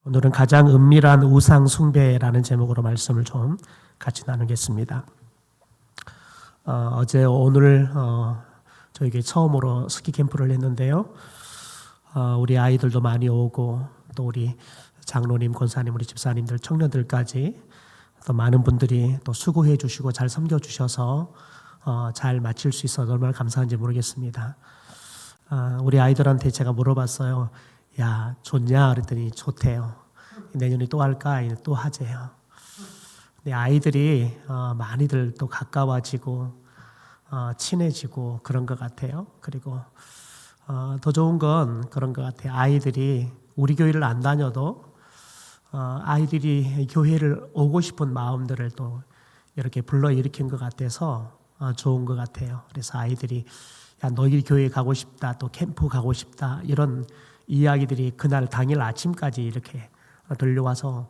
오늘은 가장 은밀한 우상 숭배라는 제목으로 말씀을 좀 같이 나누겠습니다. 어제 오늘 저에게 처음으로 스키 캠프를 했는데요. 우리 아이들도 많이 오고 또 우리 장로님, 권사님, 우리 집사님들, 청년들까지 또 많은 분들이 또 수고해 주시고 잘 섬겨 주셔서 잘 마칠 수 있어서 얼마나 감사한지 모르겠습니다. 우리 아이들한테 제가 물어봤어요. 야, 좋냐? 그랬더니 좋대요. 내년에 또 할까? 또 하재요. 근데 아이들이 많이들 또 가까워지고 친해지고 그런 것 같아요. 그리고 더 좋은 건 그런 것 같아요. 아이들이 우리 교회를 안 다녀도 아이들이 교회를 오고 싶은 마음들을 또 이렇게 불러일으킨 것 같아서 좋은 것 같아요. 그래서 아이들이 야, 너희 교회 가고 싶다, 또 캠프 가고 싶다, 이런 이야기들이 그날 당일 아침까지 이렇게 들려와서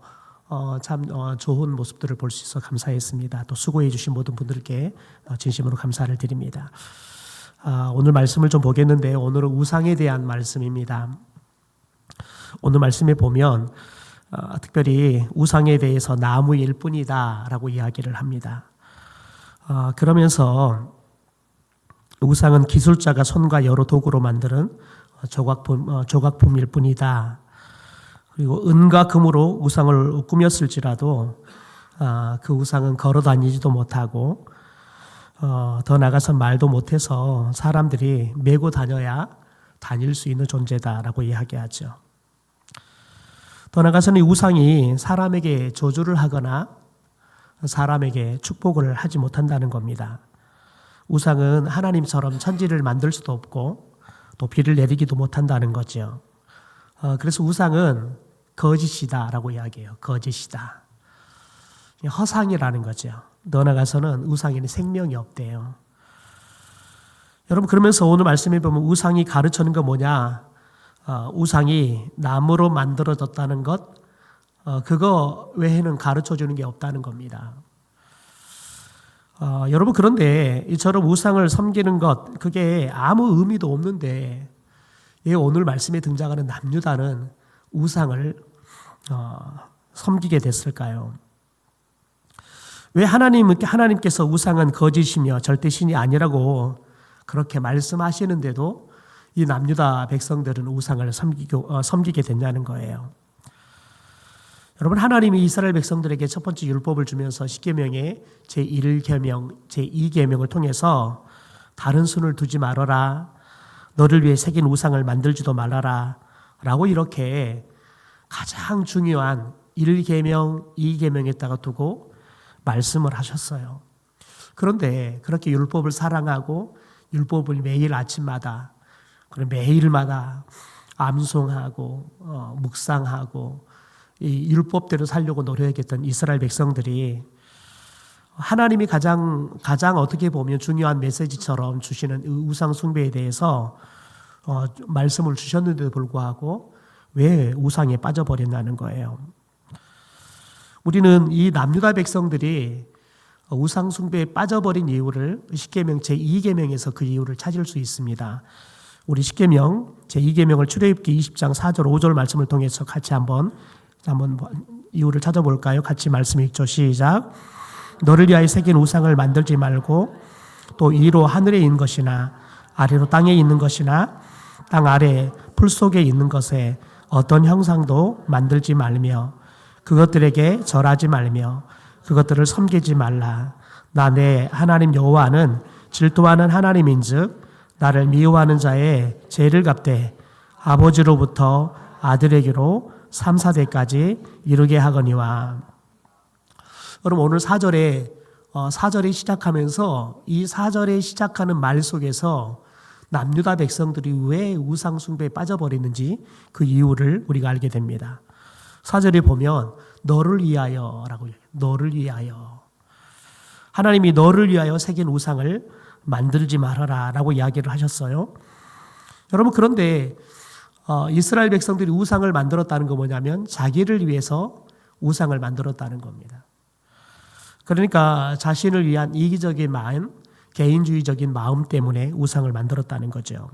참 좋은 모습들을 볼 수 있어 감사했습니다. 또 수고해 주신 모든 분들께 진심으로 감사를 드립니다. 오늘 말씀을 좀 보겠는데 오늘은 우상에 대한 말씀입니다. 오늘 말씀에 보면 특별히 우상에 대해서 나무일 뿐이다 라고 이야기를 합니다. 그러면서 우상은 기술자가 손과 여러 도구로 만드는 조각품일 뿐이다. 그리고 은과 금으로 우상을 꾸몄을지라도 그 우상은 걸어 다니지도 못하고 더 나아가서 말도 못해서 사람들이 메고 다녀야 다닐 수 있는 존재다라고 이야기하죠. 더 나아가서는 이 우상이 사람에게 저주를 하거나 사람에게 축복을 하지 못한다는 겁니다. 우상은 하나님처럼 천지를 만들 수도 없고 또 비를 내리기도 못한다는 거죠. 그래서 우상은 거짓이다라고 이야기해요. 거짓이다. 허상이라는 거죠. 더 나아가서는 우상에는 생명이 없대요. 여러분, 그러면서 오늘 말씀에 보면 우상이 가르치는 건 뭐냐? 우상이 나무로 만들어졌다는 것, 그거 외에는 가르쳐 주는 게 없다는 겁니다. 여러분, 그런데 이처럼 우상을 섬기는 것, 그게 아무 의미도 없는데 왜 오늘 말씀에 등장하는 남유다는 우상을 섬기게 됐을까요? 왜 하나님께서 우상은 거짓이며 절대 신이 아니라고 그렇게 말씀하시는데도 이 남유다 백성들은 우상을 섬기게 됐냐는 거예요. 여러분, 하나님이 이스라엘 백성들에게 첫 번째 율법을 주면서 십계명의 제1계명, 제2계명을 통해서 다른 신을 두지 말아라, 너를 위해 새긴 우상을 만들지도 말아라 라고 이렇게 가장 중요한 1계명, 2계명에다가 두고 말씀을 하셨어요. 그런데 그렇게 율법을 사랑하고 율법을 매일 아침마다 매일마다 암송하고 묵상하고 이 율법대로 살려고 노력했던 이스라엘 백성들이 하나님이 가장 어떻게 보면 중요한 메시지처럼 주시는 우상 숭배에 대해서 말씀을 주셨는데도 불구하고 왜 우상에 빠져버렸냐는 거예요. 우리는 이 남유다 백성들이 우상 숭배에 빠져버린 이유를 십계명 제2계명에서 그 이유를 찾을 수 있습니다. 우리 십계명 제2계명을 출애굽기 20장 4절 5절 말씀을 통해서 같이 한번 이유를 찾아볼까요? 같이 말씀 읽죠. 시작. 너를 위하여 새긴 우상을 만들지 말고 또 위로 하늘에 있는 것이나 아래로 땅에 있는 것이나 땅 아래 풀 속에 있는 것에 어떤 형상도 만들지 말며 그것들에게 절하지 말며 그것들을 섬기지 말라. 나 내 하나님 여호와는 질투하는 하나님인즉 나를 미워하는 자의 죄를 갚되 아버지로부터 아들에게로 3, 4대까지 이르게 하거니와. 여러분, 오늘 4절에 시작하면서 이 4절에 시작하는 말 속에서 남유다 백성들이 왜 우상 숭배에 빠져버리는지 그 이유를 우리가 알게 됩니다. 4절에 보면 너를 위하여라고 해요. 너를 위하여. 하나님이 너를 위하여 새긴 우상을 만들지 말아라 라고 이야기를 하셨어요. 여러분, 그런데 이스라엘 백성들이 우상을 만들었다는 건 뭐냐면 자기를 위해서 우상을 만들었다는 겁니다. 그러니까 자신을 위한 이기적인 마음, 개인주의적인 마음 때문에 우상을 만들었다는 거죠.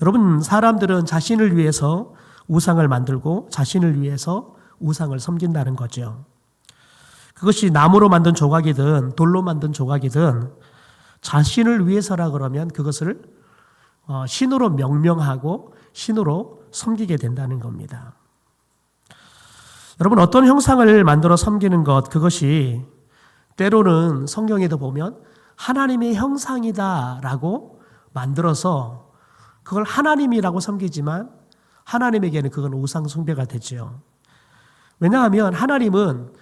여러분, 사람들은 자신을 위해서 우상을 만들고 자신을 위해서 우상을 섬긴다는 거죠. 그것이 나무로 만든 조각이든 돌로 만든 조각이든 자신을 위해서라 그러면 그것을 신으로 명명하고 신으로 섬기게 된다는 겁니다. 여러분, 어떤 형상을 만들어 섬기는 것, 그것이 때로는 성경에도 보면 하나님의 형상이다라고 만들어서 그걸 하나님이라고 섬기지만 하나님에게는 그건 우상 숭배가 되죠. 왜냐하면 하나님은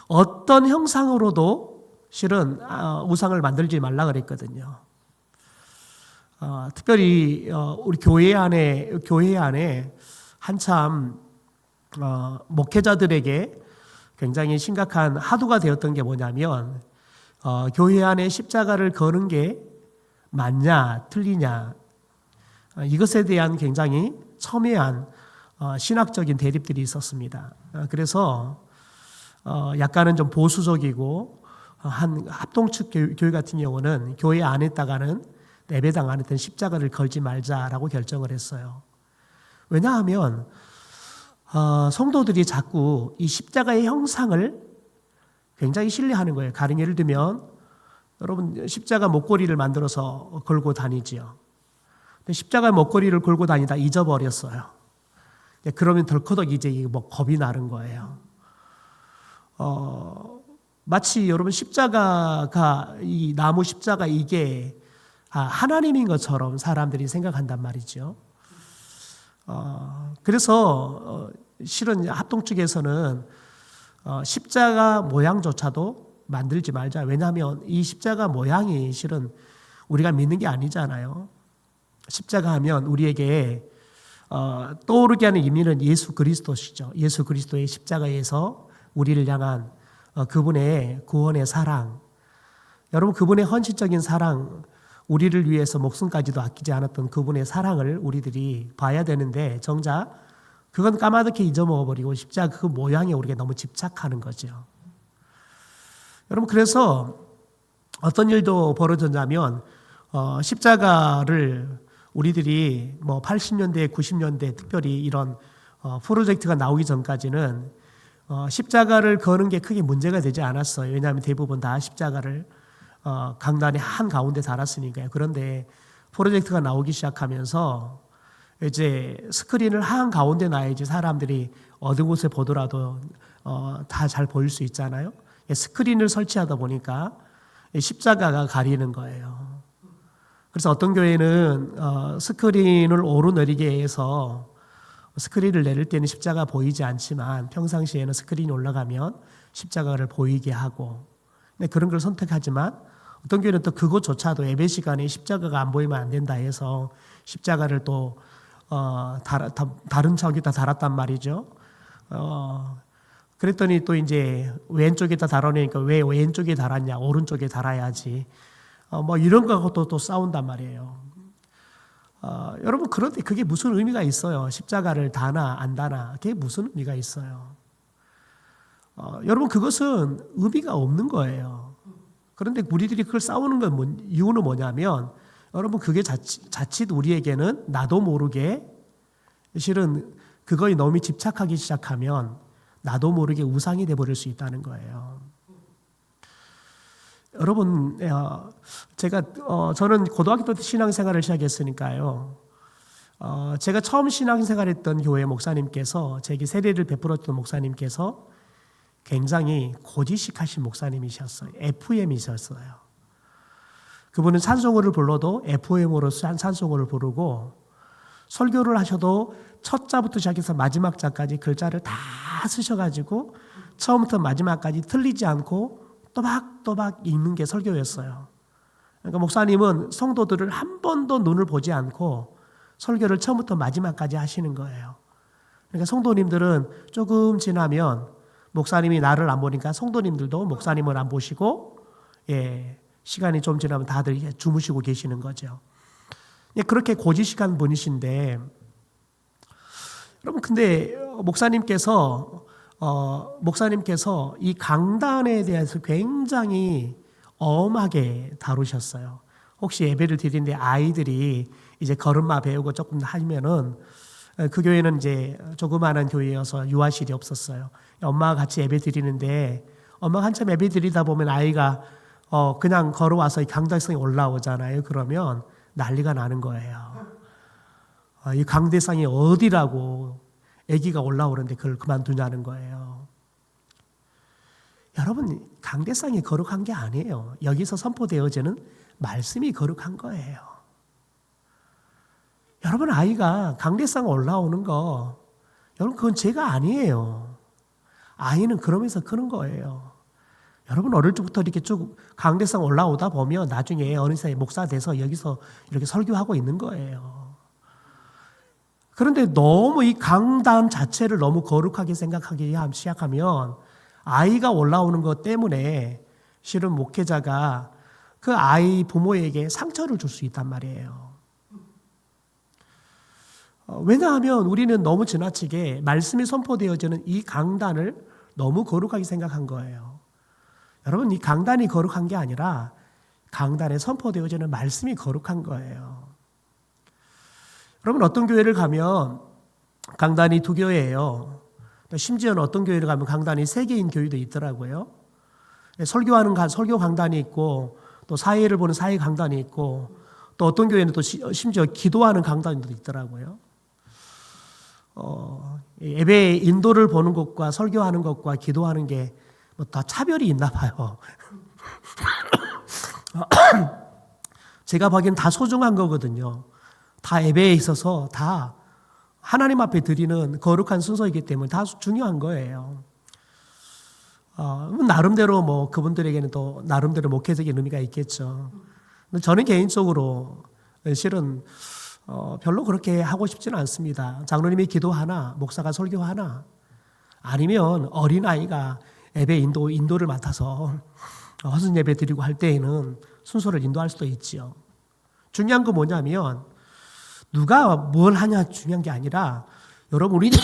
어떤 형상으로도 실은 우상을 만들지 말라 그랬거든요. 특별히 우리 교회 안에 한참 목회자들에게 굉장히 심각한 하도가 되었던 게 뭐냐면 교회 안에 십자가를 거는 게 맞냐 틀리냐 이것에 대한 굉장히 첨예한 신학적인 대립들이 있었습니다. 그래서 약간은 좀 보수적이고 한 합동측 교회 같은 경우는 교회 안에다가는 예배당 안에든 십자가를 걸지 말자라고 결정을 했어요. 왜냐하면 성도들이 자꾸 이 십자가의 형상을 굉장히 신뢰하는 거예요. 가령 예를 들면 여러분 십자가 목걸이를 만들어서 걸고 다니지요. 근데 십자가 목걸이를 걸고 다니다 잊어버렸어요. 그러면 덜커덕 이제 뭐 겁이 나는 거예요. 마치 여러분 십자가가 이 나무 십자가 이게 하나님인 것처럼 사람들이 생각한단 말이죠. 그래서 실은 합동 측에서는 십자가 모양조차도 만들지 말자. 왜냐하면 이 십자가 모양이 실은 우리가 믿는 게 아니잖아요. 십자가 하면 우리에게 떠오르게 하는 의미는 예수 그리스도시죠. 예수 그리스도의 십자가에서 우리를 향한 그분의 구원의 사랑, 여러분 그분의 헌신적인 사랑, 우리를 위해서 목숨까지도 아끼지 않았던 그분의 사랑을 우리들이 봐야 되는데 정작 그건 까마득히 잊어먹어버리고 십자가 그 모양에 우리가 너무 집착하는 거죠. 여러분 그래서 어떤 일도 벌어졌냐면 십자가를 우리들이 뭐 80년대, 90년대 특별히 이런 프로젝트가 나오기 전까지는 십자가를 거는 게 크게 문제가 되지 않았어요. 왜냐하면 대부분 다 십자가를 강단의 한 가운데 달았으니까요. 그런데 프로젝트가 나오기 시작하면서 이제 스크린을 한 가운데 놔야지 사람들이 어느 곳에 보더라도 다 잘 보일 수 있잖아요. 스크린을 설치하다 보니까 십자가가 가리는 거예요. 그래서 어떤 교회는 스크린을 오르내리게 해서 스크린을 내릴 때는 십자가 보이지 않지만 평상시에는 스크린이 올라가면 십자가를 보이게 하고 그런 걸 선택하지만 어떤 교회는 또 그것조차도 예배 시간에 십자가가 안 보이면 안 된다 해서 십자가를 또 다른 저기다 달았단 말이죠. 그랬더니 또 이제 왼쪽에다 달아내니까 왜 왼쪽에 달았냐, 오른쪽에 달아야지. 뭐 이런 거하고 또 싸운단 말이에요. 여러분 그런데 그게 무슨 의미가 있어요? 십자가를 다나 안 다나 그게 무슨 의미가 있어요? 여러분 그것은 의미가 없는 거예요. 그런데 우리들이 그걸 싸우는 건 이유는 뭐냐면 여러분 그게 자칫 우리에게는 나도 모르게 실은 그거에 너무 집착하기 시작하면 나도 모르게 우상이 돼버릴 수 있다는 거예요. 여러분 저는 고등학교 때 신앙생활을 시작했으니까요. 제가 처음 신앙생활했던 교회 목사님께서 제게 세례를 베풀었던 목사님께서 굉장히 고지식하신 목사님이셨어요. FM이셨어요. 그분은 찬송호를 불러도 FM으로 찬송호를 부르고 설교를 하셔도 첫 자부터 시작해서 마지막 자까지 글자를 다 쓰셔가지고 처음부터 마지막까지 틀리지 않고 또박또박 읽는 게 설교였어요. 그러니까 목사님은 성도들을 한 번도 눈을 보지 않고 설교를 처음부터 마지막까지 하시는 거예요. 그러니까 성도님들은 조금 지나면 목사님이 나를 안 보니까 성도님들도 목사님을 안 보시고 시간이 좀 지나면 다들 주무시고 계시는 거죠. 그렇게 고지식한 분이신데 여러분 근데 목사님께서 이 강단에 대해서 굉장히 엄하게 다루셨어요. 혹시 예배를 드리는데 아이들이 이제 걸음마 배우고 조금 하면은 그 교회는 이제 조그마한 교회여서 유아실이 없었어요. 엄마가 같이 예배 드리는데 엄마가 한참 예배 드리다 보면 아이가 그냥 걸어와서 강대상에 올라오잖아요. 그러면 난리가 나는 거예요. 이 강대상이 어디라고 아기가 올라오는데 그걸 그만두냐는 거예요. 여러분, 강대상이 거룩한 게 아니에요. 여기서 선포되어지는 말씀이 거룩한 거예요. 여러분, 아이가 강대상 올라오는 거, 여러분, 그건 죄가 아니에요. 아이는 그러면서 그런 거예요. 여러분, 어릴 적부터 이렇게 쭉 강대상 올라오다 보면 나중에 어느새 목사 돼서 여기서 이렇게 설교하고 있는 거예요. 그런데 너무 이 강단 자체를 너무 거룩하게 생각하기 시작하면 아이가 올라오는 것 때문에 실은 목회자가 그 아이 부모에게 상처를 줄 수 있단 말이에요. 왜냐하면 우리는 너무 지나치게 말씀이 선포되어지는 이 강단을 너무 거룩하게 생각한 거예요. 여러분, 이 강단이 거룩한 게 아니라 강단에 선포되어지는 말씀이 거룩한 거예요. 여러분, 어떤 교회를 가면 강단이 2교회예요. 심지어는 어떤 교회를 가면 강단이 3개인 교회도 있더라고요. 설교하는 설교 강단이 있고 또 사회를 보는 사회 강단이 있고 또 어떤 교회는 또 심지어 기도하는 강단도 있더라고요. 예배 인도를 보는 것과 설교하는 것과 기도하는 게 뭐 다 차별이 있나 봐요. 제가 보기엔 다 소중한 거거든요. 다 예배에 있어서 다 하나님 앞에 드리는 거룩한 순서이기 때문에 다 중요한 거예요. 나름대로 뭐 그분들에게는 또 나름대로 목회적인 의미가 있겠죠. 근데 저는 개인적으로 실은 별로 그렇게 하고 싶지는 않습니다. 장로님이 기도하나 목사가 설교하나 아니면 어린아이가 예배 인도를 맡아서 허슨 예배 드리고 할 때에는 순서를 인도할 수도 있지요. 중요한 건 뭐냐면 누가 뭘 하냐 중요한 게 아니라 여러분, 우리는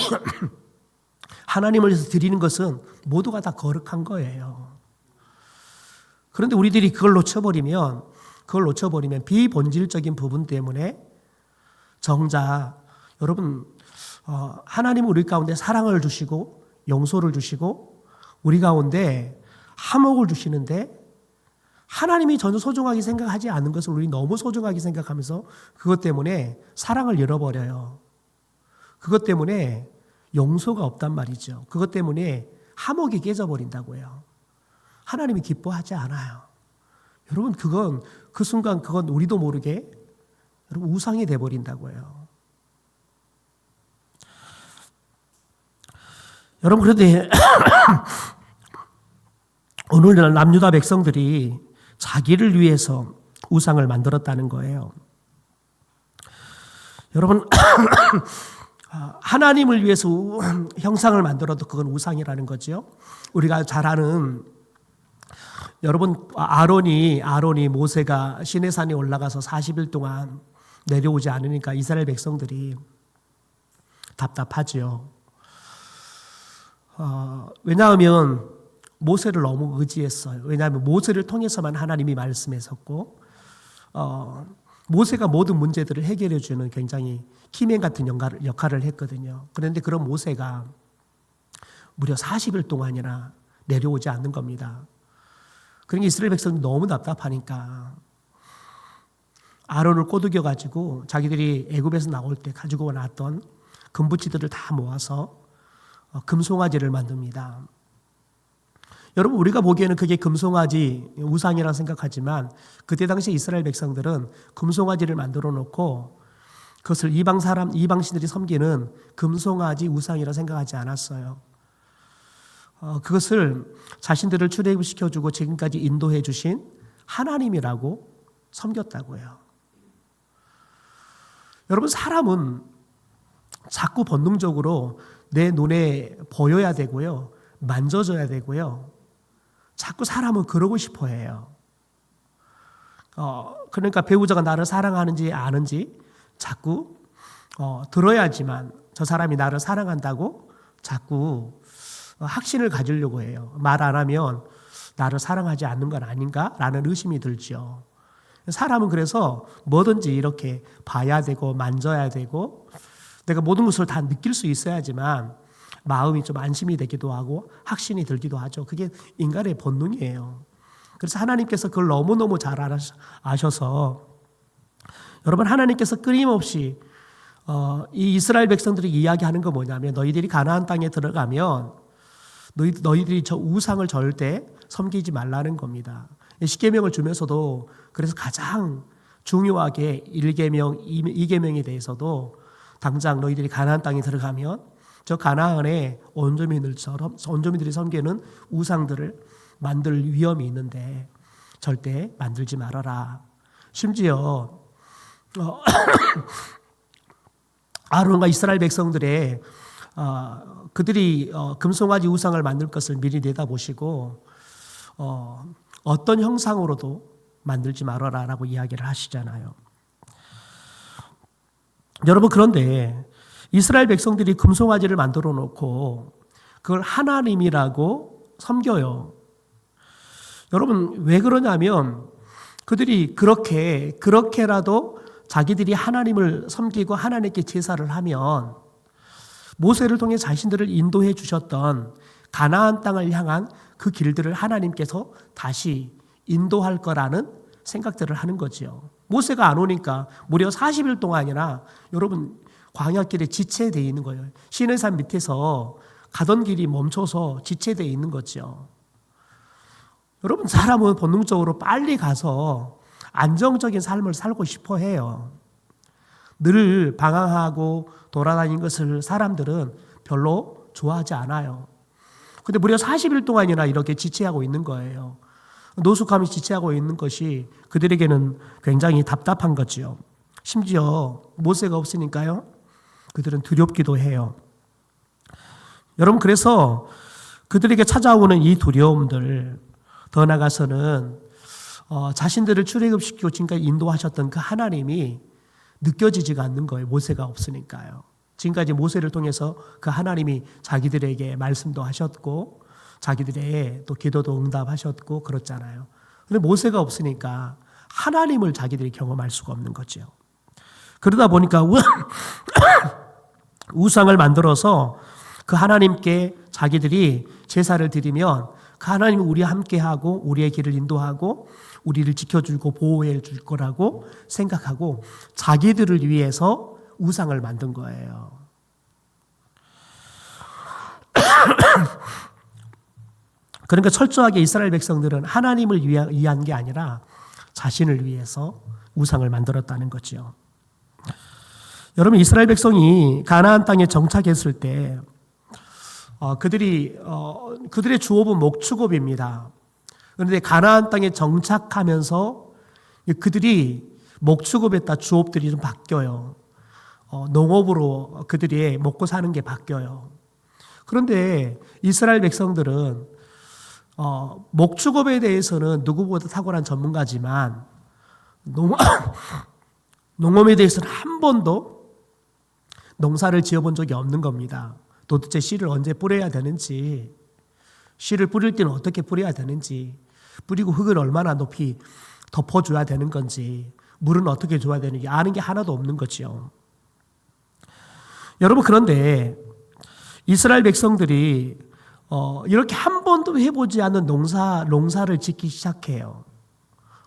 하나님을 위해서 드리는 것은 모두가 다 거룩한 거예요. 그런데 우리들이 그걸 놓쳐버리면 비본질적인 부분 때문에 정작 여러분, 하나님은 우리 가운데 사랑을 주시고 용서를 주시고 우리 가운데 화목을 주시는데 하나님이 전혀 소중하게 생각하지 않는 것을 우리 너무 소중하게 생각하면서 그것 때문에 사랑을 잃어버려요. 그것 때문에 용서가 없단 말이죠. 그것 때문에 화목이 깨져버린다고요. 하나님이 기뻐하지 않아요. 여러분, 그 순간 그건 우리도 모르게 여러분 우상이 돼버린다고요. 여러분, 그런데 오늘날 남유다 백성들이 자기를 위해서 우상을 만들었다는 거예요. 여러분, 하나님을 위해서 형상을 만들어도 그건 우상이라는 거죠. 우리가 잘 아는 여러분, 아론이 모세가 시내산에 올라가서 40일 동안 내려오지 않으니까 이스라엘 백성들이 답답하죠. 왜냐하면 모세를 너무 의지했어요. 왜냐하면 모세를 통해서만 하나님이 말씀했었고 모세가 모든 문제들을 해결해 주는 굉장히 키맨 같은 역할을 했거든요. 그런데 그런 모세가 무려 40일 동안이나 내려오지 않는 겁니다. 그러니까 이스라엘 백성이 너무 답답하니까 아론을 꼬드겨 가지고 자기들이 애굽에서 나올 때 가지고 나왔던 금붙이들을 다 모아서 금송아지를 만듭니다. 여러분, 우리가 보기에는 그게 금송아지 우상이라고 생각하지만 그때 당시 이스라엘 백성들은 금송아지를 만들어 놓고 그것을 이방신들이 섬기는 금송아지 우상이라고 생각하지 않았어요. 그것을 자신들을 출애굽시켜주고 지금까지 인도해 주신 하나님이라고 섬겼다고요. 여러분, 사람은 자꾸 본능적으로 내 눈에 보여야 되고요. 만져져야 되고요. 자꾸 사람은 그러고 싶어 해요. 그러니까 배우자가 나를 사랑하는지 아는지 자꾸 들어야지만 저 사람이 나를 사랑한다고 자꾸 확신을 가지려고 해요. 말 안 하면 나를 사랑하지 않는 건 아닌가라는 의심이 들죠. 사람은 그래서 뭐든지 이렇게 봐야 되고 만져야 되고 내가 모든 것을 다 느낄 수 있어야지만 마음이 좀 안심이 되기도 하고 확신이 들기도 하죠. 그게 인간의 본능이에요. 그래서 하나님께서 그걸 너무너무 잘 아셔서 여러분, 하나님께서 끊임없이 이 이스라엘 백성들이 이야기하는 거 뭐냐면, 너희들이 가나안 땅에 들어가면 너희들이 저 우상을 절대 섬기지 말라는 겁니다. 십계명을 주면서도 그래서 가장 중요하게 1계명, 2계명에 대해서도 당장 너희들이 가나안 땅에 들어가면 저 가나안의 온주민들이 섬기는 우상들을 만들 위험이 있는데 절대 만들지 말아라. 심지어 아론과 이스라엘 백성들의 그들이 금송아지 우상을 만들 것을 미리 내다보시고 어떤 형상으로도 만들지 말아라라고 이야기를 하시잖아요. 여러분, 그런데 이스라엘 백성들이 금송아지를 만들어 놓고 그걸 하나님이라고 섬겨요. 여러분, 왜 그러냐면 그들이 그렇게라도 자기들이 하나님을 섬기고 하나님께 제사를 하면 모세를 통해 자신들을 인도해 주셨던 가나안 땅을 향한 그 길들을 하나님께서 다시 인도할 거라는 생각들을 하는 거죠. 모세가 안 오니까 무려 40일 동안이나 여러분 광야길에 지체되어 있는 거예요. 시내산 밑에서 가던 길이 멈춰서 지체되어 있는 거죠. 여러분, 사람은 본능적으로 빨리 가서 안정적인 삶을 살고 싶어 해요. 늘 방황하고 돌아다니는 것을 사람들은 별로 좋아하지 않아요. 근데 무려 40일 동안이나 이렇게 지체하고 있는 거예요. 노숙하며 지체하고 있는 것이 그들에게는 굉장히 답답한 거죠. 심지어 모세가 없으니까요, 그들은 두렵기도 해요. 여러분, 그래서 그들에게 찾아오는 이 두려움들, 더 나아가서는 자신들을 출애굽시키고 지금까지 인도하셨던 그 하나님이 느껴지지가 않는 거예요. 모세가 없으니까요. 지금까지 모세를 통해서 그 하나님이 자기들에게 말씀도 하셨고 자기들의 또 기도도 응답하셨고 그렇잖아요. 그런데 모세가 없으니까 하나님을 자기들이 경험할 수가 없는 거죠. 그러다 보니까 우상을 만들어서 그 하나님께 자기들이 제사를 드리면 그 하나님이 우리와 함께하고 우리의 길을 인도하고 우리를 지켜주고 보호해 줄 거라고 생각하고 자기들을 위해서 우상을 만든 거예요. 그러니까 철저하게 이스라엘 백성들은 하나님을 위한 게 아니라 자신을 위해서 우상을 만들었다는 거죠. 여러분, 이스라엘 백성이 가나안 땅에 정착했을 때 그들의 주업은 목축업입니다. 그런데 가나안 땅에 정착하면서 그들이 목축업에다 주업들이 좀 바뀌어요. 농업으로 그들이 먹고 사는 게 바뀌어요. 그런데 이스라엘 백성들은 목축업에 대해서는 누구보다 탁월한 전문가지만 농업에 대해서는 한 번도 농사를 지어본 적이 없는 겁니다. 도대체 씨를 언제 뿌려야 되는지, 씨를 뿌릴 때는 어떻게 뿌려야 되는지, 뿌리고 흙을 얼마나 높이 덮어줘야 되는 건지, 물은 어떻게 줘야 되는지 아는 게 하나도 없는 거죠. 여러분, 그런데 이스라엘 백성들이 이렇게 한 번도 해보지 않은 농사를 짓기 시작해요.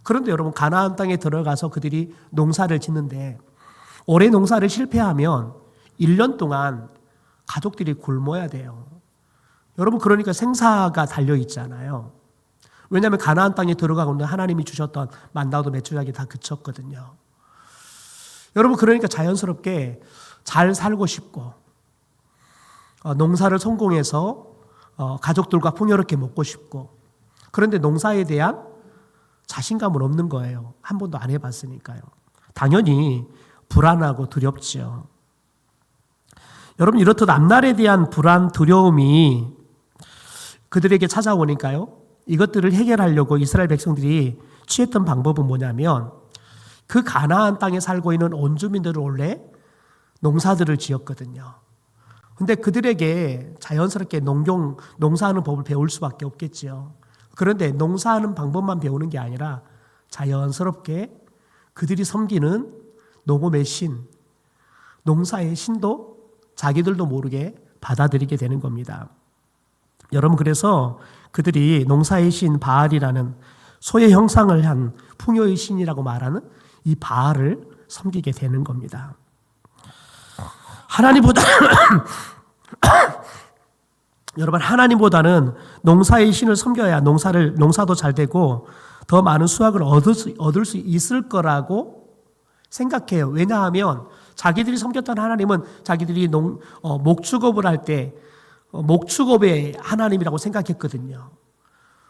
그런데 여러분, 가나안 땅에 들어가서 그들이 농사를 짓는데 올해 농사를 실패하면 1년 동안 가족들이 굶어야 돼요. 여러분, 그러니까 생사가 달려 있잖아요. 왜냐하면 가나안 땅에 들어가고 하나님이 주셨던 만나도 메추라기 다 그쳤거든요. 여러분, 그러니까 자연스럽게 잘 살고 싶고 농사를 성공해서 가족들과 풍요롭게 먹고 싶고, 그런데 농사에 대한 자신감은 없는 거예요. 한 번도 안 해봤으니까요. 당연히 불안하고 두렵죠. 여러분, 이렇듯 앞날에 대한 불안, 두려움이 그들에게 찾아오니까요, 이것들을 해결하려고 이스라엘 백성들이 취했던 방법은 뭐냐면 그 가나안 땅에 살고 있는 원주민들을 원래 농사들을 지었거든요. 근데 그들에게 자연스럽게 농사하는 법을 배울 수밖에 없겠죠. 그런데 농사하는 방법만 배우는 게 아니라 자연스럽게 그들이 섬기는 농업의 신, 농사의 신도 자기들도 모르게 받아들이게 되는 겁니다. 여러분, 그래서 그들이 농사의 신 바알이라는 소의 형상을 한 풍요의 신이라고 말하는 이 바알을 섬기게 되는 겁니다. 여러분, 하나님보다는 농사의 신을 섬겨야 농사도 잘 되고 더 많은 수확을 얻을 수 있을 거라고 생각해요. 왜냐하면 자기들이 섬겼던 하나님은 자기들이 목축업을 할 때 목축업의 하나님이라고 생각했거든요.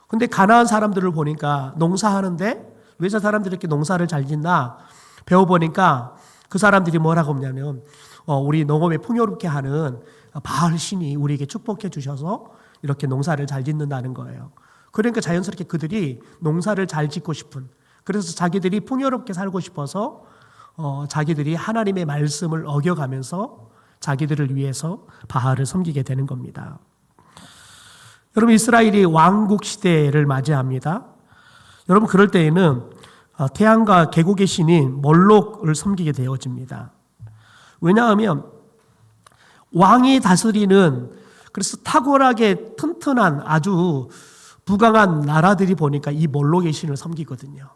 근데 가나안 사람들을 보니까 농사하는데 왜 저 사람들이 이렇게 농사를 잘 짓나 배워보니까 그 사람들이 뭐라고 하냐면 우리 농업에 풍요롭게 하는 바알 신이 우리에게 축복해 주셔서 이렇게 농사를 잘 짓는다는 거예요. 그러니까 자연스럽게 그들이 농사를 잘 짓고 싶은, 그래서 자기들이 풍요롭게 살고 싶어서 자기들이 하나님의 말씀을 어겨가면서 자기들을 위해서 바알을 섬기게 되는 겁니다. 여러분, 이스라엘이 왕국 시대를 맞이합니다. 여러분, 그럴 때에는 태양과 계곡의 신인 몰록을 섬기게 되어집니다. 왜냐하면 왕이 다스리는, 그래서 탁월하게 튼튼한 아주 부강한 나라들이 보니까 이 몰록의 신을 섬기거든요.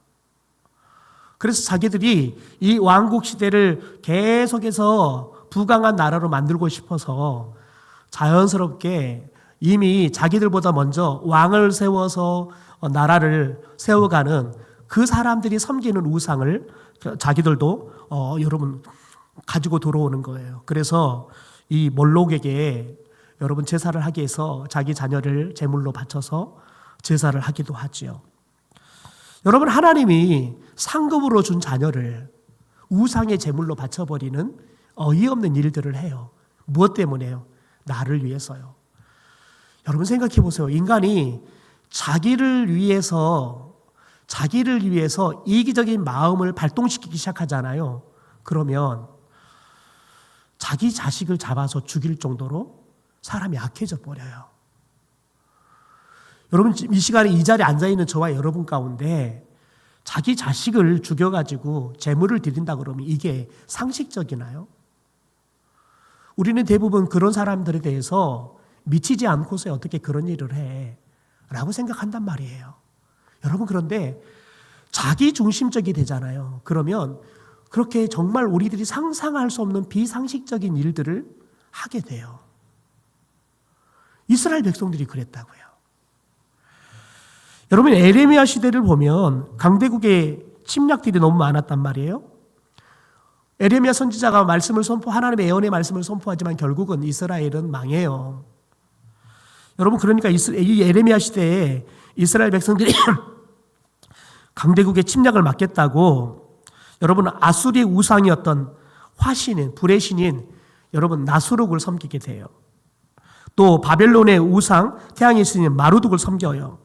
그래서 자기들이 이 왕국 시대를 계속해서 부강한 나라로 만들고 싶어서 자연스럽게 이미 자기들보다 먼저 왕을 세워서 나라를 세워가는 그 사람들이 섬기는 우상을 자기들도 여러분 가지고 들어오는 거예요. 그래서 이 몰록에게 여러분 제사를 하게 해서 자기 자녀를 제물로 바쳐서 제사를 하기도 하지요. 여러분, 하나님이 상급으로 준 자녀를 우상의 제물로 바쳐버리는 어이없는 일들을 해요. 무엇 때문에요? 나를 위해서요. 여러분, 생각해 보세요. 인간이 자기를 위해서 이기적인 마음을 발동시키기 시작하잖아요. 그러면 자기 자식을 잡아서 죽일 정도로 사람이 약해져 버려요. 여러분, 이 시간에 이 자리에 앉아있는 저와 여러분 가운데 자기 자식을 죽여가지고 제물을 드린다 그러면 이게 상식적이나요? 우리는 대부분 그런 사람들에 대해서 미치지 않고서 어떻게 그런 일을 해? 라고 생각한단 말이에요. 여러분, 그런데 자기 중심적이 되잖아요. 그러면 그렇게 정말 우리들이 상상할 수 없는 비상식적인 일들을 하게 돼요. 이스라엘 백성들이 그랬다고요. 여러분, 에레미야 시대를 보면 강대국의 침략들이 너무 많았단 말이에요. 에레미야 선지자가 하나님의 예언의 말씀을 선포하지만 결국은 이스라엘은 망해요. 여러분, 그러니까 이 에레미야 시대에 이스라엘 백성들이 강대국의 침략을 막겠다고 여러분 아수리 우상이었던 화신인, 불의 신인 여러분 나스룩을 섬기게 돼요. 또 바벨론의 우상 태양의 신인 마루둑을 섬겨요.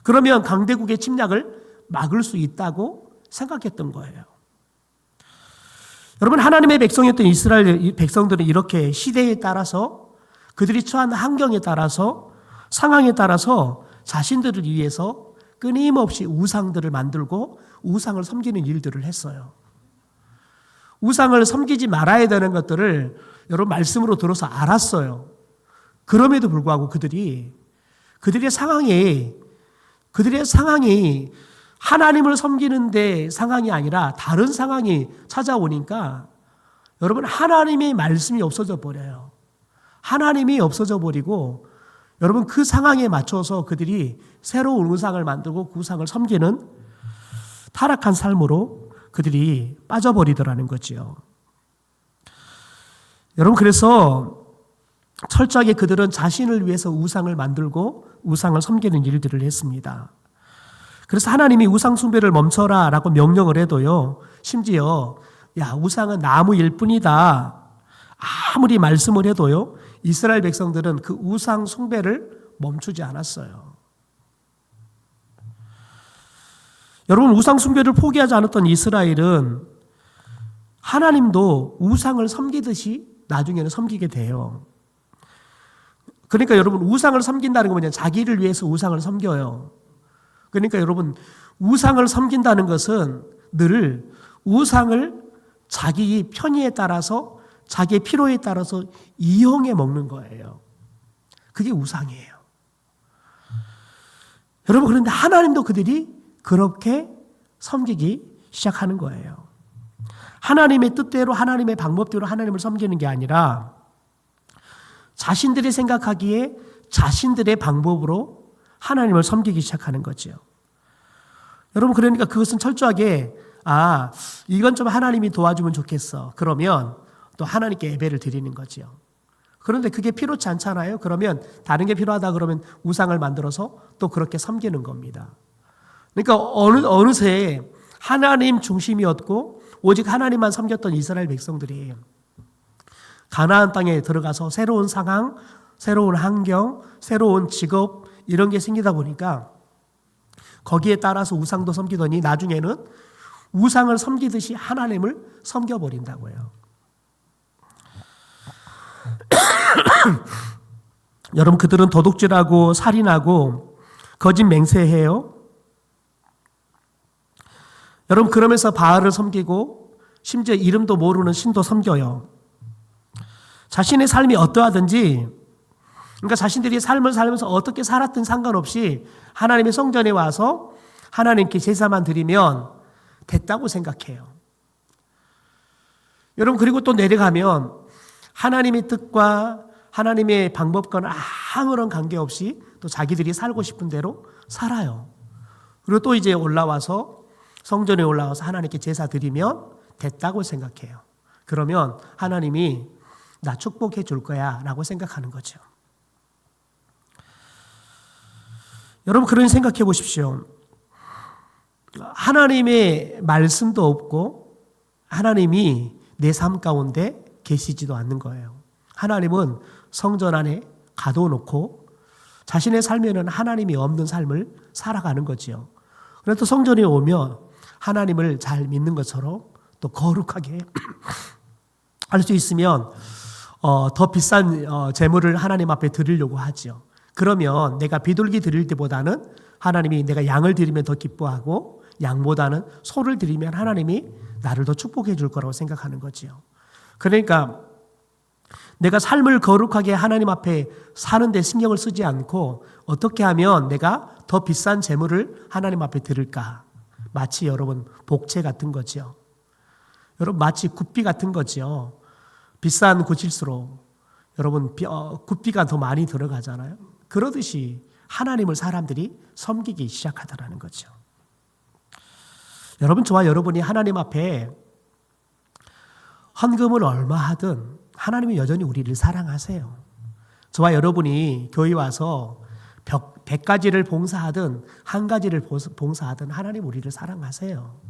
그러면 강대국의 침략을 막을 수 있다고 생각했던 거예요. 여러분, 하나님의 백성이었던 이스라엘 백성들은 이렇게 시대에 따라서 그들이 처한 환경에 따라서 상황에 따라서 자신들을 위해서 끊임없이 우상들을 만들고 우상을 섬기는 일들을 했어요. 우상을 섬기지 말아야 되는 것들을 여러분 말씀으로 들어서 알았어요. 그럼에도 불구하고 그들의 상황이 하나님을 섬기는데 상황이 아니라 다른 상황이 찾아오니까 여러분 하나님의 말씀이 없어져 버려요. 하나님이 없어져 버리고 여러분 그 상황에 맞춰서 그들이 새로운 우상을 만들고 그 우상을 섬기는 타락한 삶으로 그들이 빠져버리더라는 거지요. 여러분, 그래서 철저하게 그들은 자신을 위해서 우상을 만들고 우상을 섬기는 일들을 했습니다. 그래서 하나님이 우상 숭배를 멈춰라 라고 명령을 해도요, 심지어 우상은 나무일 뿐이다 아무리 말씀을 해도요, 이스라엘 백성들은 그 우상 숭배를 멈추지 않았어요. 여러분, 우상 숭배를 포기하지 않았던 이스라엘은 하나님도 우상을 섬기듯이 나중에는 섬기게 돼요. 그러니까 여러분, 우상을 섬긴다는 건 뭐냐? 자기를 위해서 우상을 섬겨요. 그러니까 여러분, 우상을 섬긴다는 것은 늘 우상을 자기 편의에 따라서 자기의 필요에 따라서 이용해 먹는 거예요. 그게 우상이에요. 여러분, 그런데 하나님도 그들이 그렇게 섬기기 시작하는 거예요. 하나님의 뜻대로, 하나님의 방법대로 하나님을 섬기는 게 아니라 자신들이 생각하기에 자신들의 방법으로 하나님을 섬기기 시작하는 거죠. 여러분, 그러니까 그것은 철저하게 이건 좀 하나님이 도와주면 좋겠어. 그러면 또 하나님께 예배를 드리는 거죠. 그런데 그게 필요치 않잖아요. 그러면 다른 게 필요하다 그러면 우상을 만들어서 또 그렇게 섬기는 겁니다. 그러니까 어느새 하나님 중심이었고 오직 하나님만 섬겼던 이스라엘 백성들이 가나안 땅에 들어가서 새로운 상황, 새로운 환경, 새로운 직업 이런 게 생기다 보니까 거기에 따라서 우상도 섬기더니 나중에는 우상을 섬기듯이 하나님을 섬겨버린다고요. 여러분, 그들은 도둑질하고 살인하고 거짓 맹세해요. 여러분, 그러면서 바알을 섬기고 심지어 이름도 모르는 신도 섬겨요. 자신의 삶이 어떠하든지, 그러니까 자신들이 삶을 살면서 어떻게 살았든 상관없이 하나님의 성전에 와서 하나님께 제사만 드리면 됐다고 생각해요. 여러분, 그리고 또 내려가면 하나님의 뜻과 하나님의 방법과는 아무런 관계없이 또 자기들이 살고 싶은 대로 살아요. 그리고 또 이제 올라와서 성전에 올라와서 하나님께 제사 드리면 됐다고 생각해요. 그러면 하나님이 나 축복해 줄 거야 라고 생각하는 거죠. 여러분, 그런 생각해 보십시오. 하나님의 말씀도 없고 하나님이 내 삶 가운데 계시지도 않는 거예요. 하나님은 성전 안에 가둬놓고 자신의 삶에는 하나님이 없는 삶을 살아가는 거지요. 그래서 또 성전에 오면 하나님을 잘 믿는 것처럼 또 거룩하게 할 수 있으면 더 비싼 제물을 하나님 앞에 드리려고 하죠. 그러면 내가 비둘기 드릴 때보다는 하나님이 내가 양을 드리면 더 기뻐하고 양보다는 소를 드리면 하나님이 나를 더 축복해 줄 거라고 생각하는 거지요. 그러니까 내가 삶을 거룩하게 하나님 앞에 사는데 신경을 쓰지 않고 어떻게 하면 내가 더 비싼 제물을 하나님 앞에 드릴까? 마치 여러분 복채 같은 거죠. 여러분 마치 굿비 같은 거죠. 비싼 굿일수록 여러분 굿비가 더 많이 들어가잖아요. 그러듯이 하나님을 사람들이 섬기기 시작하더라는 거죠. 여러분, 저와 여러분이 하나님 앞에 헌금을 얼마 하든 하나님이 여전히 우리를 사랑하세요. 저와 여러분이 교회 와서 100가지를 봉사하든 한 가지를 봉사하든 하나님 우리를 사랑하세요.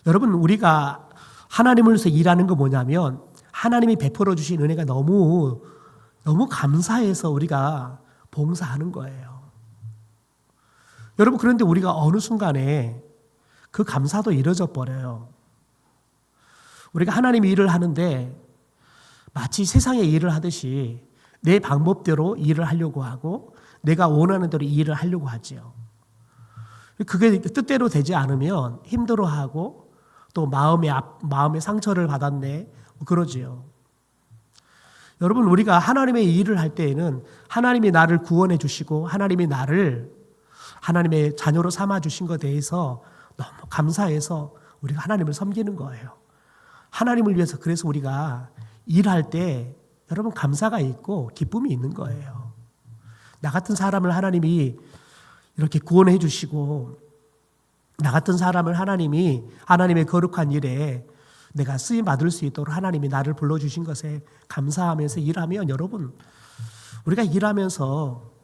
여러분, 우리가 하나님을 위해서 일하는 거 뭐냐면 하나님이 베풀어 주신 은혜가 너무 감사해서 우리가 봉사하는 거예요. 여러분, 그런데 우리가 어느 순간에 그 감사도 잃어져 버려요. 우리가 하나님의 일을 하는데 마치 세상의 일을 하듯이 내 방법대로 일을 하려고 하고 내가 원하는 대로 일을 하려고 하지요. 그게 뜻대로 되지 않으면 힘들어하고 또 마음의 상처를 받았네 그러지요. 여러분, 우리가 하나님의 일을 할 때에는 하나님이 나를 구원해 주시고 하나님이 나를 하나님의 자녀로 삼아 주신 것에 대해서 너무 감사해서 우리가 하나님을 섬기는 거예요. 하나님을 위해서 그래서 우리가 일할 때 여러분 감사가 있고 기쁨이 있는 거예요. 나 같은 사람을 하나님이 이렇게 구원해 주시고 나 같은 사람을 하나님이 하나님의 거룩한 일에 내가 쓰임 받을 수 있도록 하나님이 나를 불러주신 것에 감사하면서 일하면 여러분 우리가 일하면서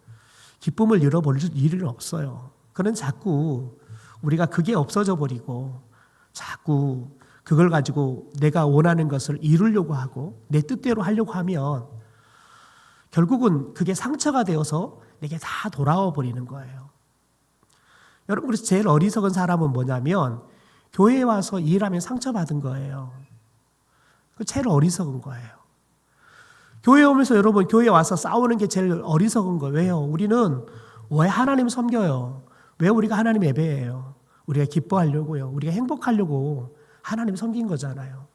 기쁨을 잃어버릴 일은 없어요. 그는 자꾸 우리가 그게 없어져 버리고 자꾸 그걸 가지고 내가 원하는 것을 이루려고 하고 내 뜻대로 하려고 하면 결국은 그게 상처가 되어서 내게 다 돌아와 버리는 거예요. 여러분, 그래서 제일 어리석은 사람은 뭐냐면 교회에 와서 일하면 상처받은 거예요. 그 제일 어리석은 거예요. 교회에 오면서 여러분 교회에 와서 싸우는 게 제일 어리석은 거예요. 왜요? 우리는 왜 하나님 섬겨요? 왜 우리가 하나님 예배해요? 우리가 기뻐하려고요. 우리가 행복하려고 하나님 섬긴 거잖아요.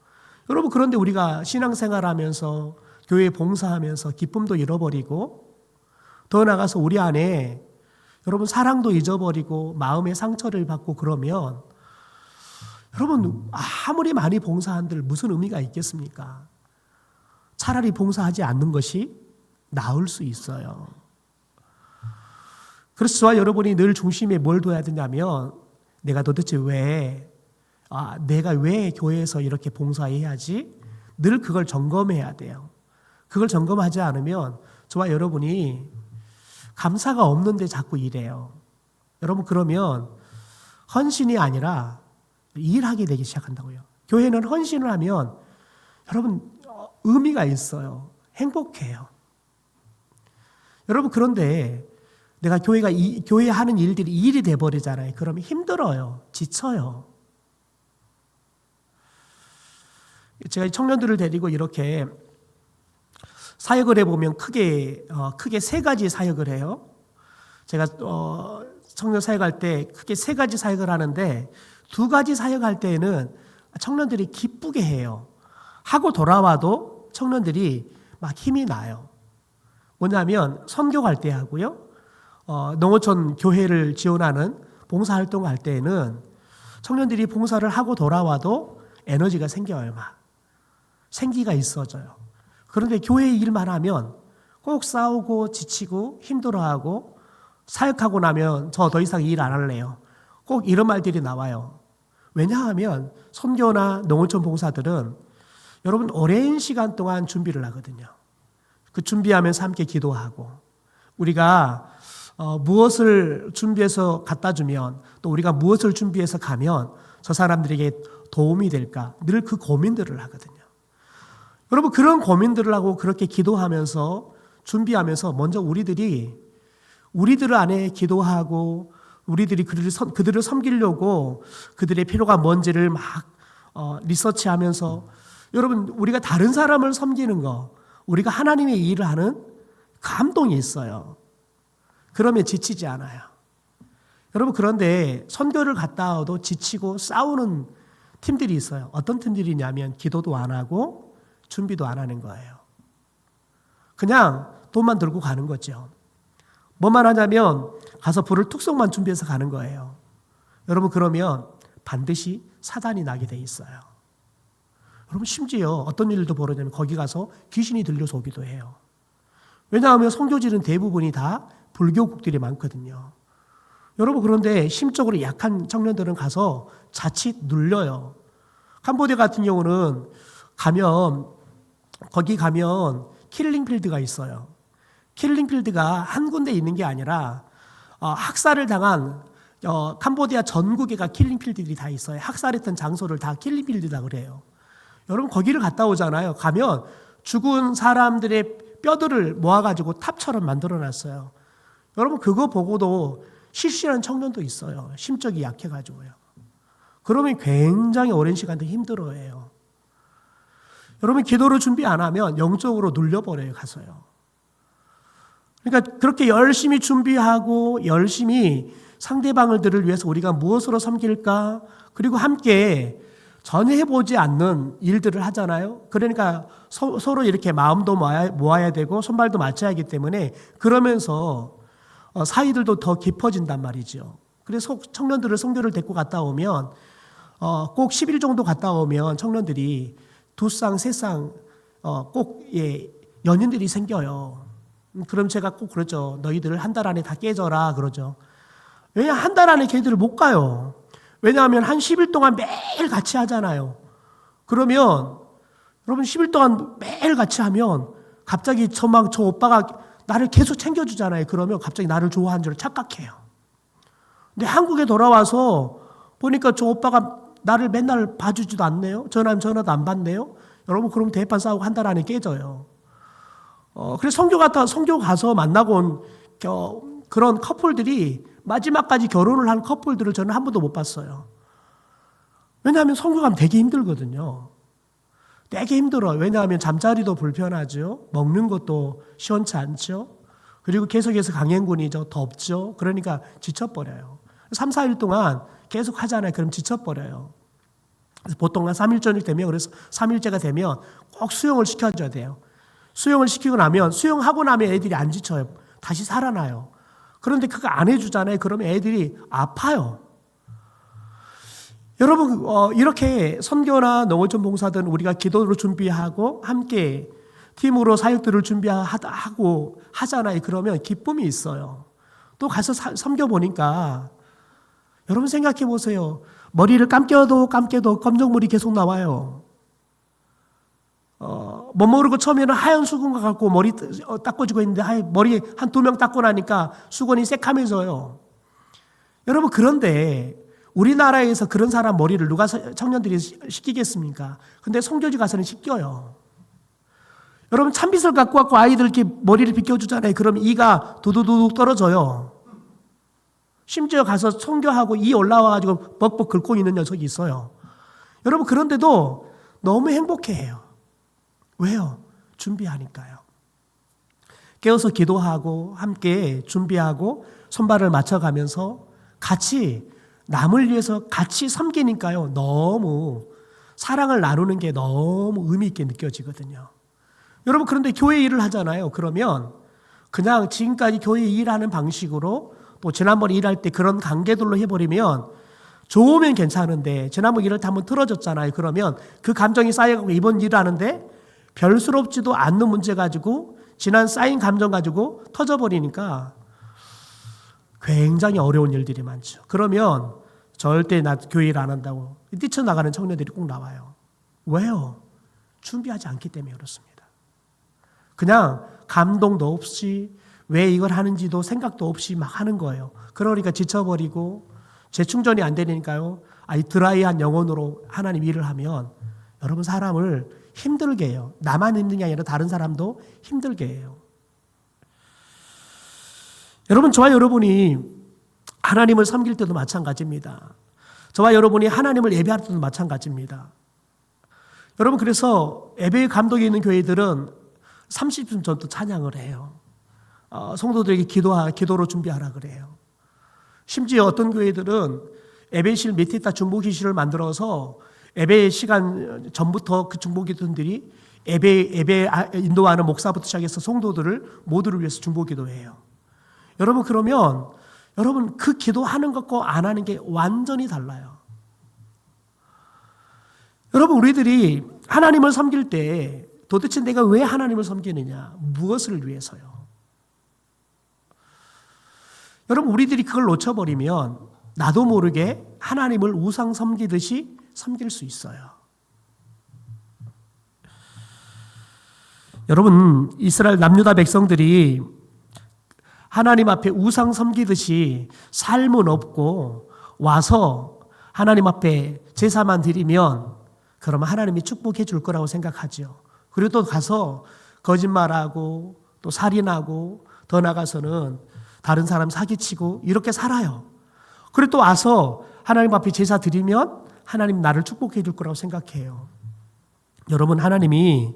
여러분, 그런데 우리가 신앙생활하면서 교회 봉사하면서 기쁨도 잃어버리고 더 나아가서 우리 안에 여러분 사랑도 잊어버리고 마음의 상처를 받고 그러면 여러분 아무리 많이 봉사한들 무슨 의미가 있겠습니까? 차라리 봉사하지 않는 것이 나을 수 있어요. 그래서 저와 여러분이 늘 중심에 뭘 둬야 되냐면 내가 도대체 내가 왜 교회에서 이렇게 봉사해야지? 늘 그걸 점검해야 돼요. 그걸 점검하지 않으면 저와 여러분이 감사가 없는데 자꾸 일해요. 여러분, 그러면 헌신이 아니라 일하게 되기 시작한다고요. 교회는 헌신을 하면 여러분 의미가 있어요. 행복해요. 여러분, 그런데 내가 교회 하는 일들이 일이 돼버리잖아요. 그러면 힘들어요. 지쳐요. 제가 청년들을 데리고 이렇게 사역을 해보면 크게 세 가지 사역을 해요. 제가 청년 사역할 때 크게 세 가지 사역을 하는데 두 가지 사역할 때에는 청년들이 기쁘게 해요. 하고 돌아와도 청년들이 막 힘이 나요. 뭐냐면 선교 갈 때 하고요. 농어촌 교회를 지원하는 봉사활동 할 때에는 청년들이 봉사를 하고 돌아와도 에너지가 생겨요. 막 생기가 있어져요. 그런데 교회 일만 하면 꼭 싸우고 지치고 힘들어하고 사역하고 나면 저 더 이상 일 안 할래요. 꼭 이런 말들이 나와요. 왜냐하면 선교나 농어촌 봉사들은 여러분 오랜 시간 동안 준비를 하거든요. 그 준비하면서 함께 기도하고 우리가 무엇을 준비해서 갖다 주면 또 우리가 무엇을 준비해서 가면 저 사람들에게 도움이 될까 늘 그 고민들을 하거든요. 여러분 그런 고민들을 하고 그렇게 기도하면서 준비하면서 먼저 우리들 안에 기도하고 우리들이 그들을 섬기려고 그들의 필요가 뭔지를 막 리서치하면서 여러분 우리가 다른 사람을 섬기는 거 우리가 하나님의 일을 하는 감동이 있어요. 그러면 지치지 않아요. 여러분 그런데 선교를 갔다 와도 지치고 싸우는 팀들이 있어요. 어떤 팀들이냐면 기도도 안 하고 준비도 안 하는 거예요. 그냥 돈만 들고 가는 거죠. 뭐만 하냐면 가서 불을 툭성만 준비해서 가는 거예요. 여러분 그러면 반드시 사단이 나게 돼 있어요. 여러분 심지어 어떤 일도 벌어지면 거기 가서 귀신이 들려서 오기도 해요. 왜냐하면 선교지는 대부분이 다 불교국들이 많거든요. 여러분 그런데 심적으로 약한 청년들은 가서 자칫 눌려요. 캄보디아 같은 경우는 거기 가면 킬링필드가 있어요. 킬링필드가 한 군데 있는 게 아니라 학살을 당한 캄보디아 전국에가 킬링필드들이 다 있어요. 학살했던 장소를 다 킬링필드다 그래요. 여러분 거기를 갔다 오잖아요. 가면 죽은 사람들의 뼈들을 모아가지고 탑처럼 만들어놨어요. 여러분 그거 보고도 실실한 청년도 있어요. 심적이 약해가지고요. 그러면 굉장히 오랜 시간 동안 힘들어해요. 여러분 기도를 준비 안 하면 영적으로 눌려버려요. 가서요. 그러니까 그렇게 열심히 준비하고 열심히 상대방들을 위해서 우리가 무엇으로 섬길까? 그리고 함께 전혀 해보지 않는 일들을 하잖아요. 그러니까 서로 이렇게 마음도 모아야 되고 손발도 맞춰야 하기 때문에 그러면서 사이들도 더 깊어진단 말이죠. 그래서 청년들을 선교를 데리고 갔다 오면 꼭 10일 정도 갔다 오면 청년들이 2쌍, 3쌍 꼭 연인들이 생겨요. 그럼 제가 꼭 그러죠. 너희들 한 달 안에 다 깨져라 그러죠. 왜냐 한 달 안에 걔들을 못 가요. 왜냐하면 한 10일 동안 매일 같이 하잖아요. 그러면 여러분 10일 동안 매일 같이 하면 갑자기 저 오빠가 나를 계속 챙겨주잖아요. 그러면 갑자기 나를 좋아하는 줄 착각해요. 근데 한국에 돌아와서 보니까 저 오빠가 나를 맨날 봐주지도 않네요. 전화도 안 받네요. 여러분 그럼 대판 싸우고 한 달 안에 깨져요. 그래서 선교 가서 만나고 온 그런 커플들이 마지막까지 결혼을 한 커플들을 저는 한 번도 못 봤어요. 왜냐하면 선교 가면 되게 힘들거든요. 되게 힘들어요. 왜냐하면 잠자리도 불편하죠. 먹는 것도 시원치 않죠. 그리고 계속해서 강행군이죠. 덥죠. 그러니까 지쳐버려요. 3, 4일 동안 계속 하잖아요. 그럼 지쳐버려요. 보통 한 3일 전일 되면, 그래서 3일째가 되면 꼭 수영을 시켜줘야 돼요. 수영을 시키고 나면, 수영하고 나면 애들이 안 지쳐요. 다시 살아나요. 그런데 그거 안 해주잖아요. 그러면 애들이 아파요. 여러분, 이렇게 선교나 농어촌 봉사든 우리가 기도로 준비하고 함께 팀으로 사역들을 준비하고 하잖아요. 그러면 기쁨이 있어요. 또 가서 섬겨보니까 여러분 생각해 보세요. 머리를 감겨도 검정물이 계속 나와요. 못 모르고 처음에는 하얀 수건과 갖고 머리 닦아주고 있는데 머리 한 2명 닦고 나니까 수건이 새카매져요. 여러분, 그런데 우리나라에서 그런 사람 머리를 누가 청년들이 씻기겠습니까? 근데 성교지 가서는 씻겨요. 여러분, 찬빗을 갖고 왔고 아이들 이렇게 머리를 빗겨주잖아요. 그럼 이가 두두두둑 떨어져요. 심지어 가서 성교하고 이 올라와가지고 벅벅 긁고 있는 녀석이 있어요. 여러분, 그런데도 너무 행복해해요. 왜요? 준비하니까요. 깨어서 기도하고 함께 준비하고 손발을 맞춰가면서 같이 남을 위해서 같이 섬기니까요. 너무 사랑을 나누는 게 너무 의미 있게 느껴지거든요. 여러분, 그런데 교회 일을 하잖아요. 그러면 그냥 지금까지 교회 일하는 방식으로 또 지난번에 일할 때 그런 관계들로 해버리면 좋으면 괜찮은데, 지난번 일할 때 한번 틀어졌잖아요. 그러면 그 감정이 쌓여가고 이번 일을 하는데 별스럽지도 않는 문제 가지고 지난 쌓인 감정 가지고 터져버리니까 굉장히 어려운 일들이 많죠. 그러면 절대 나 교회 일 안 한다고 뛰쳐나가는 청년들이 꼭 나와요. 왜요? 준비하지 않기 때문에 그렇습니다. 그냥 감동도 없이 왜 이걸 하는지도 생각도 없이 막 하는 거예요. 그러니까 지쳐버리고 재충전이 안 되니까요. 이 드라이한 영혼으로 하나님 일을 하면 여러분 사람을 힘들게 해요. 나만 힘든 게 아니라 다른 사람도 힘들게 해요. 여러분, 저와 여러분이 하나님을 섬길 때도 마찬가지입니다. 저와 여러분이 하나님을 예배할 때도 마찬가지입니다. 여러분, 그래서 예배의 감독이 있는 교회들은 30분 전부터 찬양을 해요. 성도들에게 기도로 준비하라 그래요. 심지어 어떤 교회들은 예배실 밑에다 중보기실을 만들어서 예배 시간 전부터 그 중보기도들이 예배 인도하는 목사부터 시작해서 성도들을 모두를 위해서 중보기도해요. 여러분, 그러면 여러분 그 기도하는 것과 안 하는 게 완전히 달라요. 여러분, 우리들이 하나님을 섬길 때 도대체 내가 왜 하나님을 섬기느냐? 무엇을 위해서요? 여러분, 우리들이 그걸 놓쳐버리면 나도 모르게 하나님을 우상 섬기듯이 섬길 수 있어요. 여러분, 이스라엘 남유다 백성들이 하나님 앞에 우상 섬기듯이 삶은 없고 와서 하나님 앞에 제사만 드리면 그러면 하나님이 축복해 줄 거라고 생각하죠. 그리고 또 가서 거짓말하고 또 살인하고 더 나가서는 다른 사람 사기치고 이렇게 살아요. 그리고 또 와서 하나님 앞에 제사 드리면 하나님 나를 축복해 줄 거라고 생각해요. 여러분, 하나님이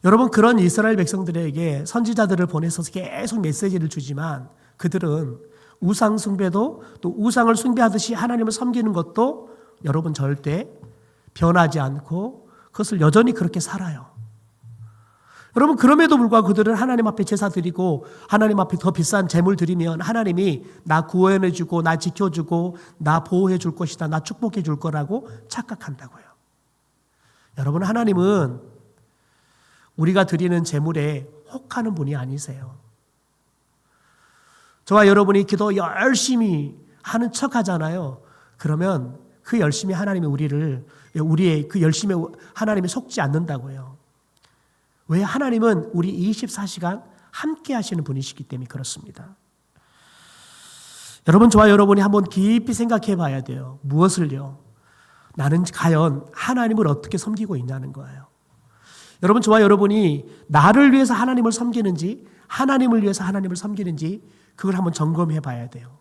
여러분 그런 이스라엘 백성들에게 선지자들을 보내서 계속 메시지를 주지만 그들은 우상 숭배도 또 우상을 숭배하듯이 하나님을 섬기는 것도 여러분 절대 변하지 않고 그것을 여전히 그렇게 살아요. 여러분, 그럼에도 불구하고 그들은 하나님 앞에 제사 드리고 하나님 앞에 더 비싼 제물 드리면 하나님이 나 구원해 주고 나 지켜주고 나 보호해 줄 것이다, 나 축복해 줄 거라고 착각한다고요. 여러분, 하나님은 우리가 드리는 제물에 혹하는 분이 아니세요. 저와 여러분이 기도 열심히 하는 척 하잖아요. 그러면 그 열심히 하나님이 우리의 그 열심에 하나님이 속지 않는다고요. 왜? 하나님은 우리 24시간 함께 하시는 분이시기 때문에 그렇습니다. 여러분, 저와 여러분이 한번 깊이 생각해 봐야 돼요. 무엇을요? 나는 과연 하나님을 어떻게 섬기고 있냐는 거예요. 여러분, 저와 여러분이 나를 위해서 하나님을 섬기는지 하나님을 위해서 하나님을 섬기는지 그걸 한번 점검해 봐야 돼요.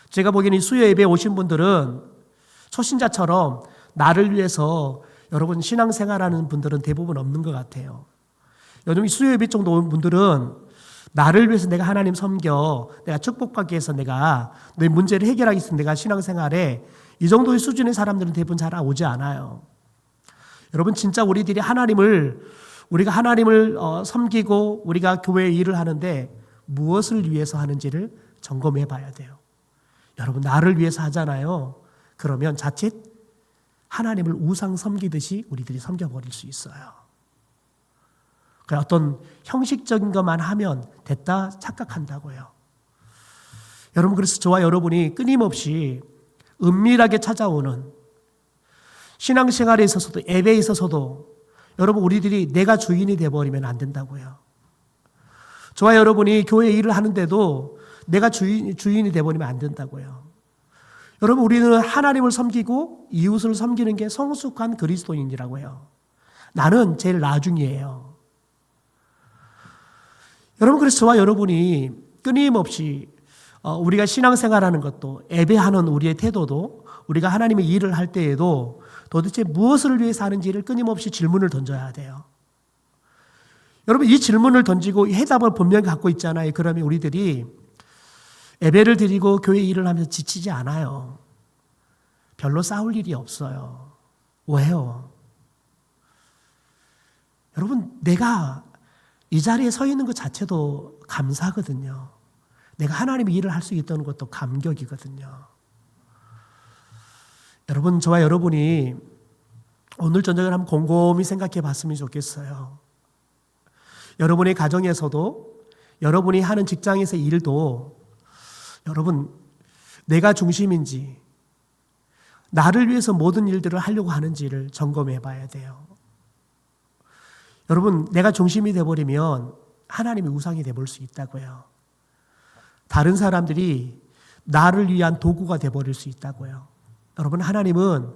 제가 보기에는 수요 예배에 오신 분들은 초신자처럼 나를 위해서 여러분 신앙생활하는 분들은 대부분 없는 것 같아요. 요즘 수요 예배 정도 온 분들은 나를 위해서 내가 하나님 섬겨, 내가 축복받기 위해서 내가 내 문제를 해결하기 위해서 내가 신앙생활에 이 정도의 수준의 사람들은 대부분 잘 오지 않아요. 여러분, 진짜 우리가 하나님을 섬기고 우리가 교회의 일을 하는데 무엇을 위해서 하는지를 점검해 봐야 돼요. 여러분, 나를 위해서 하잖아요. 그러면 자칫 하나님을 우상 섬기듯이 우리들이 섬겨버릴 수 있어요. 그냥 어떤 형식적인 것만 하면 됐다 착각한다고요. 여러분, 그래서 저와 여러분이 끊임없이 은밀하게 찾아오는 신앙생활에 있어서도 예배에 있어서도 여러분, 우리들이 내가 주인이 되어버리면 안 된다고요. 저와 여러분이 교회 일을 하는데도 내가 주인이 되어버리면 안 된다고요. 여러분, 우리는 하나님을 섬기고 이웃을 섬기는 게 성숙한 그리스도인이라고요. 나는 제일 나중이에요. 여러분, 그래서 저와 여러분이 끊임없이 우리가 신앙생활하는 것도, 예배하는 우리의 태도도, 우리가 하나님의 일을 할 때에도 도대체 무엇을 위해서 하는지를 끊임없이 질문을 던져야 돼요. 여러분, 이 질문을 던지고 이 해답을 분명히 갖고 있잖아요. 그러면 우리들이 예배를 드리고 교회 일을 하면서 지치지 않아요. 별로 싸울 일이 없어요. 왜요? 여러분, 내가 이 자리에 서 있는 것 자체도 감사거든요. 내가 하나님의 일을 할 수 있다는 것도 감격이거든요. 여러분, 저와 여러분이 오늘 저녁을 한번 곰곰이 생각해 봤으면 좋겠어요. 여러분의 가정에서도, 여러분이 하는 직장에서의 일도, 여러분, 내가 중심인지, 나를 위해서 모든 일들을 하려고 하는지를 점검해 봐야 돼요. 여러분, 내가 중심이 되어버리면 하나님의 우상이 되어버릴 수 있다고요. 다른 사람들이 나를 위한 도구가 되어버릴 수 있다고요. 여러분, 하나님은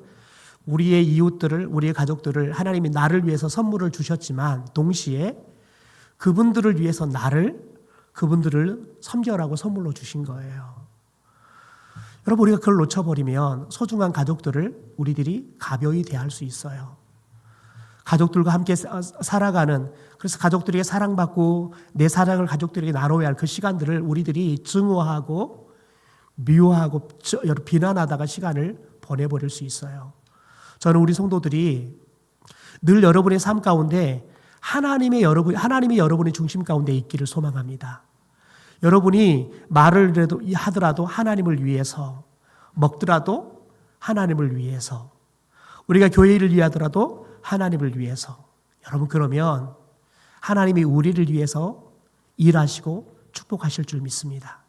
우리의 이웃들을, 우리의 가족들을 하나님이 나를 위해서 선물을 주셨지만 동시에 그분들을 위해서 그분들을 섬겨라고 선물로 주신 거예요. 여러분, 우리가 그걸 놓쳐버리면 소중한 가족들을 우리들이 가벼이 대할 수 있어요. 가족들과 함께 살아가는, 그래서 가족들에게 사랑받고 내 사랑을 가족들에게 나눠야 할 그 시간들을 우리들이 증오하고 미워하고 비난하다가 시간을 보내버릴 수 있어요. 저는 우리 성도들이 늘 여러분의 삶 가운데 하나님이 여러분의 중심 가운데 있기를 소망합니다. 여러분이 말을 하더라도 하나님을 위해서, 먹더라도 하나님을 위해서, 우리가 교회 일을 위하더라도 하나님을 위해서. 여러분, 그러면 하나님이 우리를 위해서 일하시고 축복하실 줄 믿습니다.